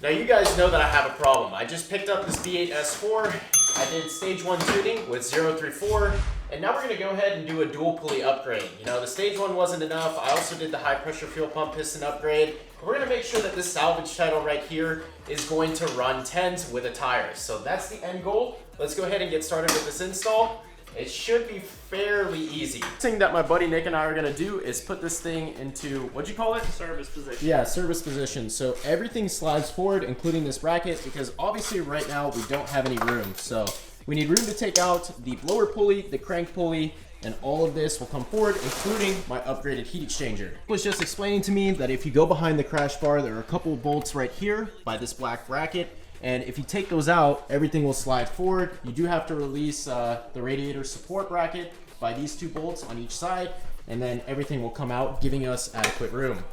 Now you guys know that I have a problem. I just picked up this V8 S4. I did stage 1 tuning with 034, and now we're gonna go ahead and do a dual pulley upgrade. You know, the stage 1 wasn't enough. I also did the high pressure fuel pump piston upgrade. We're gonna make sure that this salvage title right here is going to run 10s with a tire. So that's the end goal. Let's go ahead and get started with this install. It should be fairly easy. The thing that my buddy Nick and I are gonna do is put this thing into, what'd you call it? Service position. Yeah, service position. So everything slides forward, including this bracket, because obviously right now we don't have any room. So we need room to take out the blower pulley, the crank pulley, and all of this will come forward, including my upgraded heat exchanger. He was just explaining to me that if you go behind the crash bar, there are a couple of bolts right here by this black bracket. And if you take those out, everything will slide forward. You do have to release the radiator support bracket by these 2 bolts on each side, and then everything will come out, giving us adequate room.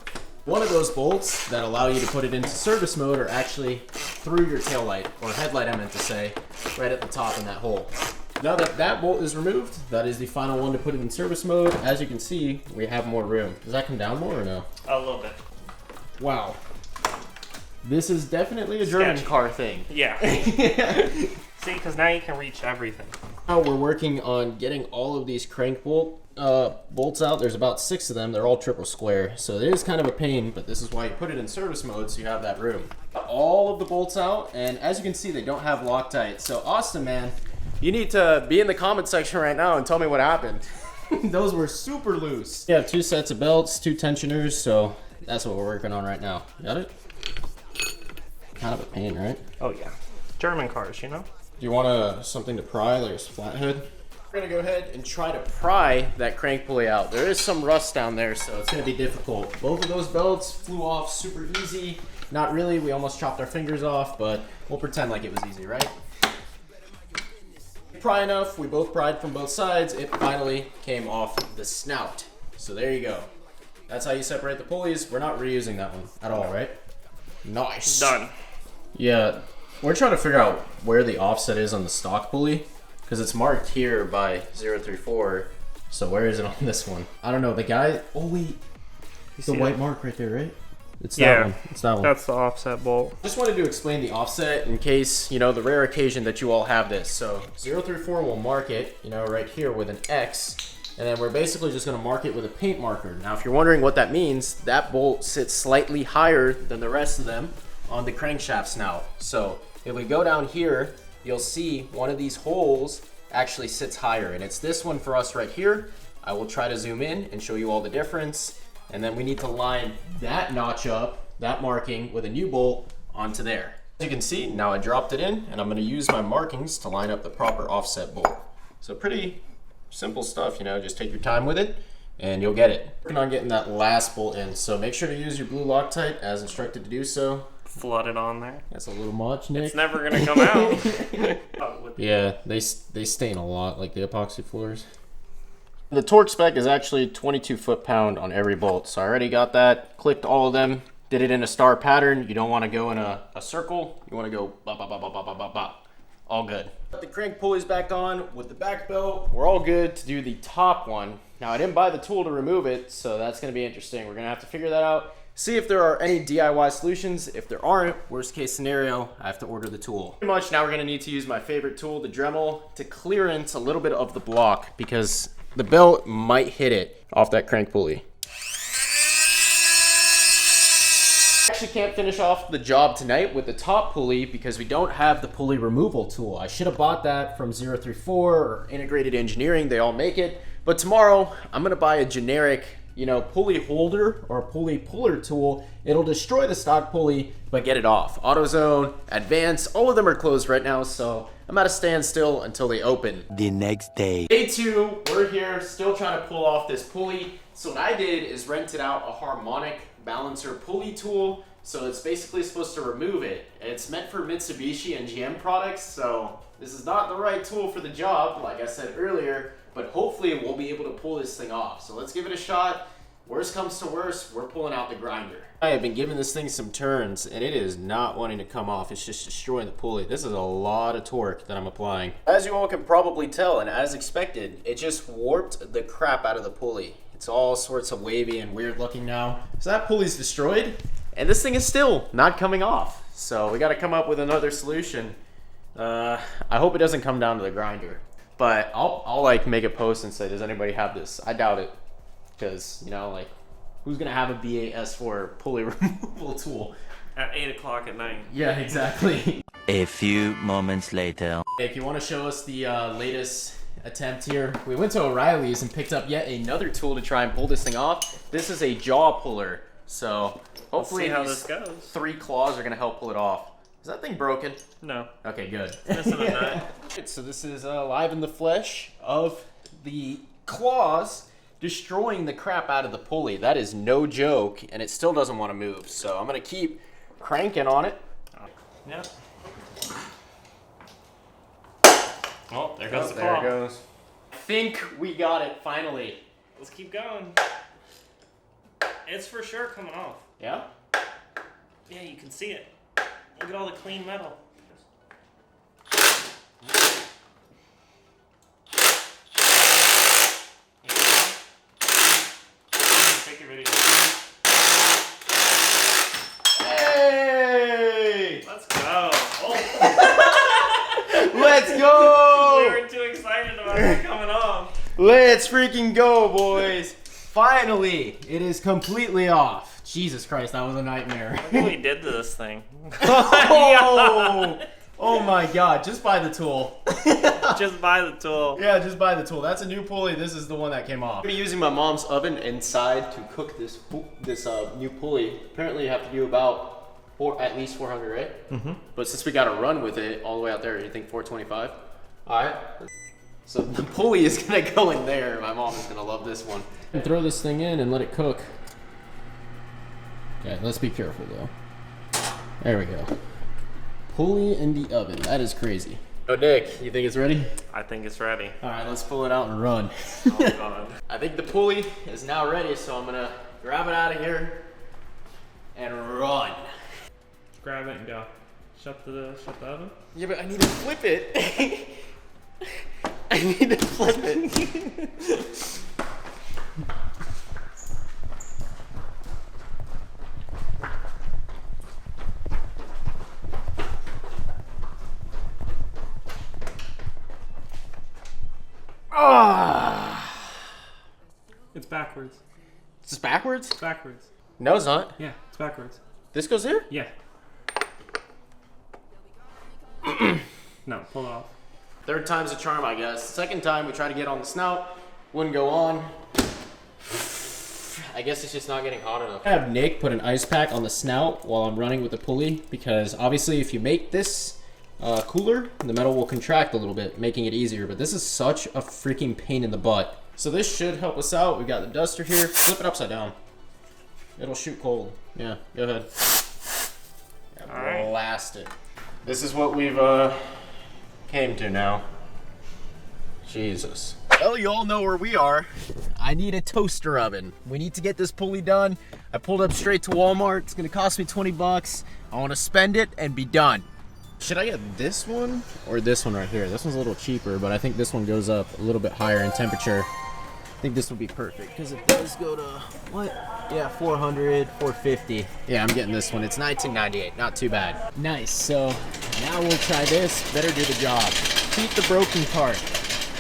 One of those bolts that allow you to put it into service mode are actually through your tail light, or headlight I meant to say, right at the top in that hole. Now that that bolt is removed, that is the final one to put it in service mode. As you can see, we have more room. Does that come down more or no? A little bit. Wow. This is definitely a German car thing. Yeah. See, because now you can reach everything. Now we're working on getting all of these crank bolts out. There's about 6 of them. They're all triple square. So it is kind of a pain, but this is why you put it in service mode, so you have that room. All of the bolts out, and as you can see, they don't have Loctite. So Austin, man, you need to be in the comment section right now and tell me what happened. Those were super loose. You have 2 sets of belts, 2 tensioners, so that's what we're working on right now. Got it? Kind of a pain, right? Oh yeah, German cars, you know. Do you want something to pry, like a flathead? We're gonna go ahead and try to pry that crank pulley out. There is some rust down there, so it's gonna be difficult. Both of those belts flew off super easy. Not really, we almost chopped our fingers off, but we'll pretend like it was easy, right? Pry enough, we both pried from both sides. It finally came off the snout. So there you go. That's how you separate the pulleys. We're not reusing that one at all, right? Nice. Done. Yeah, we're trying to figure out where the offset is on the stock pulley, because it's marked here by 034. So where is it on this one? I don't know. The guy, oh wait, the white mark right there, right? It's that one. It's that one. That's the offset bolt. Just wanted to explain the offset in case, you know, the rare occasion that you all have this. So 034 will mark it, you know, right here with an X. And then we're basically just going to mark it with a paint marker. Now, if you're wondering what that means, that bolt sits slightly higher than the rest of them on the crankshaft snout. So if we go down here, you'll see one of these holes actually sits higher, and it's this one for us right here. I will try to zoom in and show you all the difference. And then we need to line that notch up, that marking, with a new bolt onto there. As you can see, now I dropped it in, and I'm going to use my markings to line up the proper offset bolt. So pretty simple stuff, you know, just take your time with it and you'll get it. Working on getting that last bolt in, so make sure to use your blue Loctite as instructed to do so. Flood it on there. That's a little much, Nick. It's never gonna come out. Yeah, they stain a lot, like the epoxy floors. The torque spec is actually 22 foot-pound on every bolt, so I already got that. Clicked all of them, did it in a star pattern. You don't want to go in a circle. You want to go bop, bop, bop, bop, bop, bop, bop. All good. Put the crank pulleys back on with the back belt. We're all good to do the top one. Now, I didn't buy the tool to remove it, so that's going to be interesting. We're going to have to figure that out. See if there are any DIY solutions. If there aren't, worst case scenario, I have to order the tool. Pretty much now we're going to need to use my favorite tool, the Dremel, to clearance a little bit of the block because the belt might hit it off that crank pulley. Actually can't finish off the job tonight with the top pulley because we don't have the pulley removal tool. I should have bought that from 034 or Integrated Engineering. They all make it. But tomorrow I'm gonna buy a generic, you know, pulley holder or pulley puller tool. It'll destroy the stock pulley, but get it off. AutoZone, Advance, all of them are closed right now, so I'm at a standstill until they open. The next day. Day 2, we're here, still trying to pull off this pulley. So what I did is rented out a harmonic balancer pulley tool. So it's basically supposed to remove it. It's meant for Mitsubishi and GM products, so this is not the right tool for the job, like I said earlier, but hopefully we'll be able to pull this thing off. So let's give it a shot. Worst comes to worst, we're pulling out the grinder. I have been giving this thing some turns, and it is not wanting to come off. It's just destroying the pulley. This is a lot of torque that I'm applying. As you all can probably tell, and as expected, it just warped the crap out of the pulley. It's all sorts of wavy and weird looking now. So that pulley's destroyed, and this thing is still not coming off. So we got to come up with another solution. I hope it doesn't come down to the grinder, but I'll like make a post and say, does anybody have this? I doubt it, because, you know, like, who's gonna have a BAS4 pulley removal tool at 8 o'clock at night? Yeah, exactly. A few moments later. If you want to show us the latest attempt here, we went to O'Reilly's and picked up yet another tool to try and pull this thing off. This is a jaw puller, so hopefully how this goes. 3 claws are gonna help pull it off. Is that thing broken? No. Okay, good. It's missing a nut. So this is live in the flesh of the claws destroying the crap out of the pulley. That is no joke, and it still doesn't want to move. So I'm gonna keep cranking on it. Yep. Oh, there goes the There claw. it goes. I think we got it finally. Let's keep going. It's for sure coming off. Yeah? Yeah, you can see it. Look at all the clean metal. Take your video. Hey! Let's go. Oh. Let's go! We were too excited about it coming off. Let's freaking go, boys! Finally, it is completely off. Jesus Christ, that was a nightmare. Look what we did to this thing. Oh! Oh my God, just buy the tool. Just buy the tool. Yeah, just buy the tool. That's a new pulley. This is the one that came off. I'm gonna be using my mom's oven inside to cook this new pulley. Apparently you have to do about at least 400, right? Mm-hmm. But since we got to run with it all the way out there, you think 425? All right. So the pulley is gonna go in there. My mom is gonna love this one. And throw this thing in and let it cook. Okay, let's be careful though. There we go. Pulley in the oven. That is crazy. Oh, Nick, you think it's ready? I think it's ready. All right, let's pull it out and run. Oh God. I think the pulley is now ready, so I'm gonna grab it out of here and run. Grab it and go. Shut the oven. Yeah, but I need to flip it. I need to flip it. It's backwards. Is this backwards? It's backwards. No, it's not. Yeah, it's backwards. This goes here? Yeah. No, pull it off. Third time's a charm, I guess. Second time we tried to get on the snout, wouldn't go on. I guess it's just not getting hot enough. I have Nick put an ice pack on the snout while I'm running with the pulley, because obviously if you make this cooler, the metal will contract a little bit, making it easier, but this is such a freaking pain in the butt. So this should help us out. We got the duster here. Flip it upside down. It'll shoot cold. Yeah, go ahead. Yeah, blast it. This is what we've came to now. Jesus. Well, you all know where we are. I need a toaster oven. We need to get this pulley done. I pulled up straight to Walmart. It's gonna cost me 20 bucks. I wanna spend it and be done. Should I get this one or this one right here? This one's a little cheaper, but I think this one goes up a little bit higher in temperature. I think this would be perfect because it does go to, what? Yeah, 400, 450. Yeah, I'm getting this one. It's 1998, not too bad. Nice, so now we'll try this. Better do the job. Keep the broken part.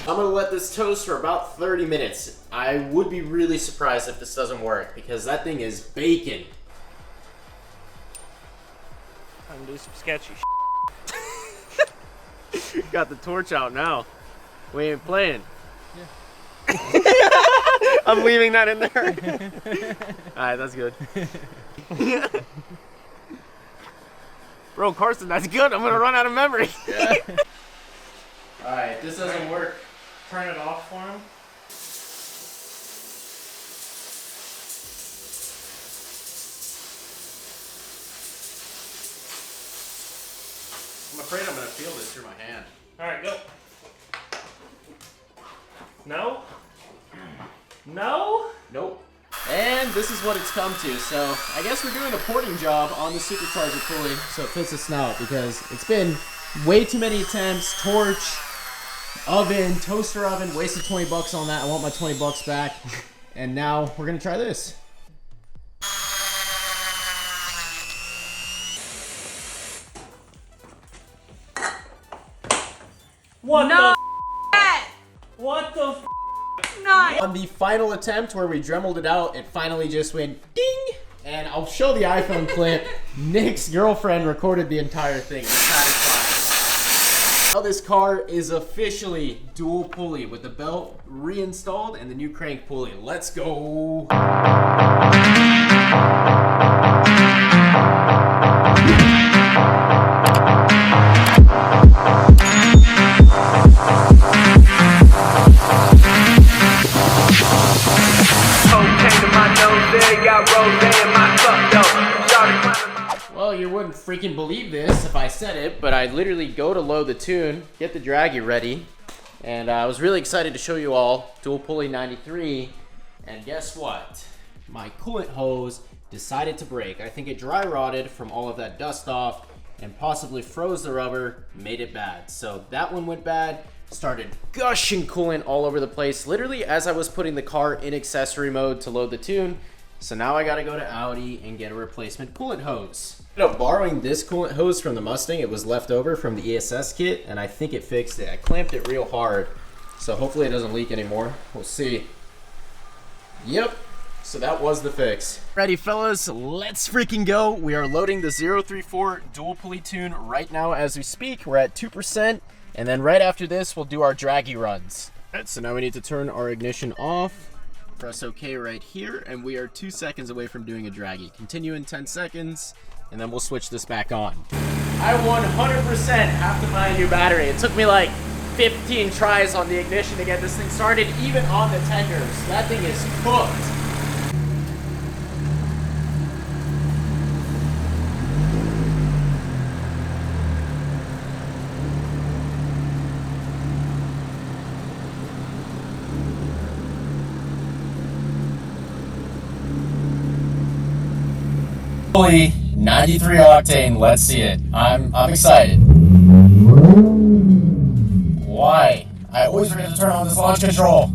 I'm gonna let this toast for about 30 minutes. I would be really surprised if this doesn't work because that thing is baking. I'm gonna do some sketchy Got the torch out now. We ain't playing. Yeah. I'm leaving that in there. Alright, that's good. Bro, Carson, that's good. I'm gonna run out of memory. Yeah. Alright, this doesn't work. Turn it off for him. I'm afraid I'm gonna feel this through my hand. Alright, go. No? No? Nope. And this is what it's come to. So I guess we're doing a porting job on the Supercharger pulley so it fits the snout because it's been way too many attempts. Torch, oven, toaster oven, wasted 20 bucks on that. I want my 20 bucks back. And now we're gonna try this. What No. the What the Not. On the final attempt where we dremeled it out, it finally just went ding. And I'll show the iPhone clip. Nick's girlfriend recorded the entire thing. It's satisfying. Now this car is officially dual pulley with the belt reinstalled and the new crank pulley. Let's go. Well, you wouldn't freaking believe this if I said it, but I literally go to load the tune, get the Draggy ready, and I was really excited to show you all dual pulley 93, and guess what? My coolant hose decided to break. I think it dry rotted from all of that dust off and possibly froze the rubber, made it bad. So that one went bad, started gushing coolant all over the place, literally as I was putting the car in accessory mode to load the tune. So now I gotta go to Audi and get a replacement coolant hose. I ended up borrowing this coolant hose from the Mustang. It was left over from the ESS kit, and I think it fixed it. I clamped it real hard, so hopefully it doesn't leak anymore. We'll see. Yep, so that was the fix. Ready, fellas, let's freaking go. We are loading the 034 dual pulley tune right now as we speak. We're at 2%, and then right after this, we'll do our draggy runs. All right, so now we need to turn our ignition off. Press OK right here, and we are 2 seconds away from doing a draggy. Continue in 10 seconds, and then we'll switch this back on. I 100% have to buy a new battery. It took me like 15 tries on the ignition to get this thing started, even on the tenders. That thing is cooked. Fully 93 octane, let's see it. I'm excited. Why? I always forget to turn on this launch control.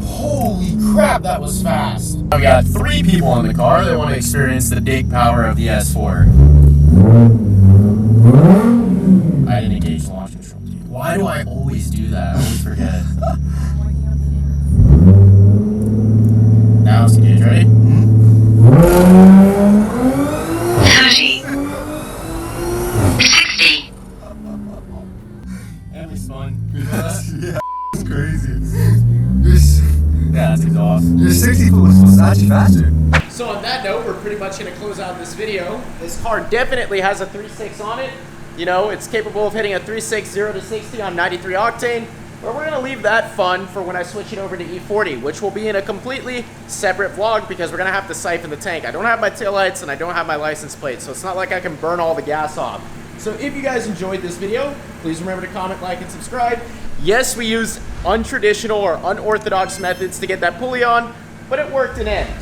Holy crap, that was fast. We got 3 people in the car that want to experience the big power of the S4. I didn't engage the launch control. Why do I always do that? I always forget. Now it's engaged, ready? 30. 60. That was fun. Yeah, it's crazy. Yeah, that's exhaust. Your 60 was actually faster. So on that note, we're pretty much going to close out this video. This car definitely has a 3.6 on it. You know, it's capable of hitting a 3.6 0 to 60 on 93 octane, but we're gonna leave that fun for when I switch it over to E40, which will be in a completely separate vlog because we're gonna have to siphon the tank. I don't have my taillights and I don't have my license plate, so it's not like I can burn all the gas off. So if you guys enjoyed this video, please remember to comment, like, and subscribe. Yes, we used untraditional or unorthodox methods to get that pulley on, but it worked in the end.